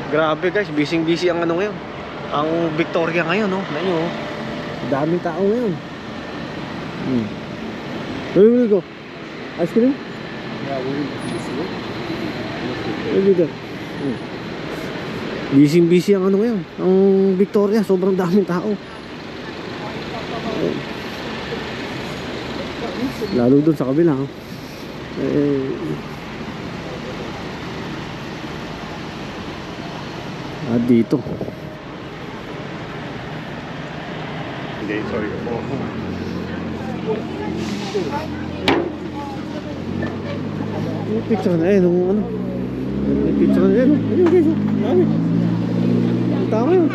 Grabe guys, busy ang ano ngayon. Ang Victoria ngayon, no? Ano nyo, daming tao ngayon. Where will we go? Ice cream? Yeah, we will this way. Where will we go? Busy ang ano ngayon. Ang Victoria, sobrang daming tao. Lalo dun sa kabila, oh. At dito. Hindi, sorry. May picture na nung ano. May picture na no. Ayun guys, dami. Tama yun.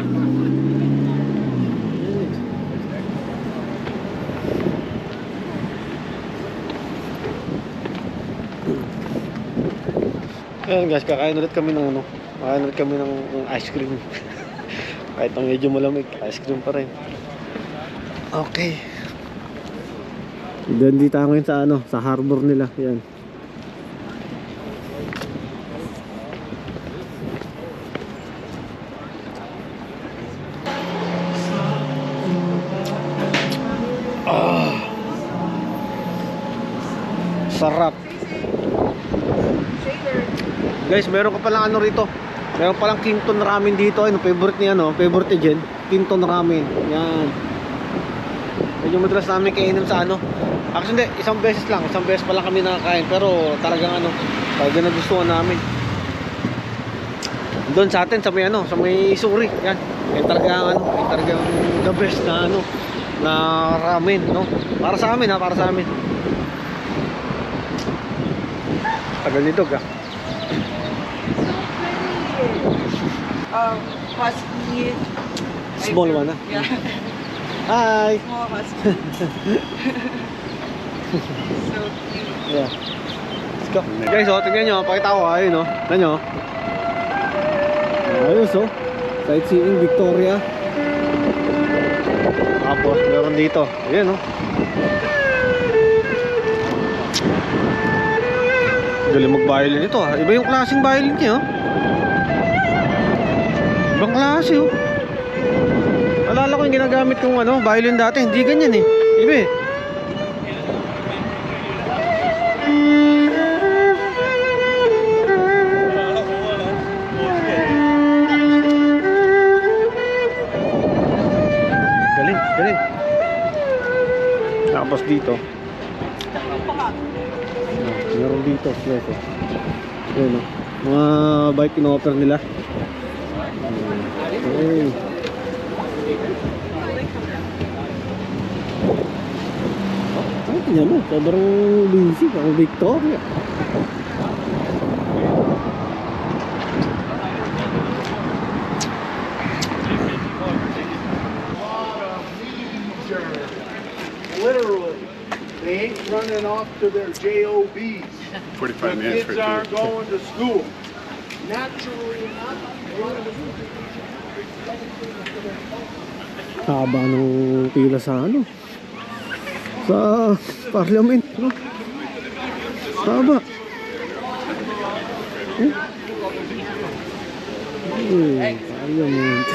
Ayan guys, kakain ulit kami ng ano. Kakain ulit kami ng ice cream. Kahit ang medyo malamig, ice cream pa rin. Okay. Doon dito tayo ngayon sa ano, sa harbor nila. Yan. Sarap. Guys, meron ka palang ano rito. Meron palang Kingston ramen dito. Ano, favorite niya, no? Favorite ni Jen. Kingston ramen. Yan. Medyo madalas namin kainin sa ano. Actually, hindi. Isang beses pa lang kami nakakain. Pero talagang ano, talagang nagustuhan namin. Doon sa atin, sa may ano, sa may Suri. Yan. Yan talagang ano, yan talagang the best na ano, na ramen, no? Para sa amin, ha? Para sa amin. Tagal nito ka. Husky. Small one, ha? Yeah. Hi! Small husky. So cute. Yeah. Let's go. Guys, oh, tingnan nyo. Pakita ko, ayun, oh. Tingnan nyo. Ayos, oh. Sightseeing Victoria. Tapos, meron dito. Ayan, oh. Galing mag-violin ito, ah. Iba yung klaseng violin niya, oh. Ibang klase, oh. Alala ko yung ginagamit kong ano, violin dati. Hindi ganyan, eh. Iba, eh. Galing. Tapos dito. Meron dito, yes, oh. Ayan, oh. Mga bike in-offer nila. Okay. Oh, tingnan mo, sobrang busy ang Victoria. Literally, they ain't running off to their JOBs. 45 The minutes for kids aren't two. going to school. Naturally enough, Haba ng pila sa ano, sa parliament, no? Haba. Parliament.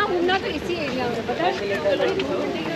घूमना तो इसी एरिया में पता है।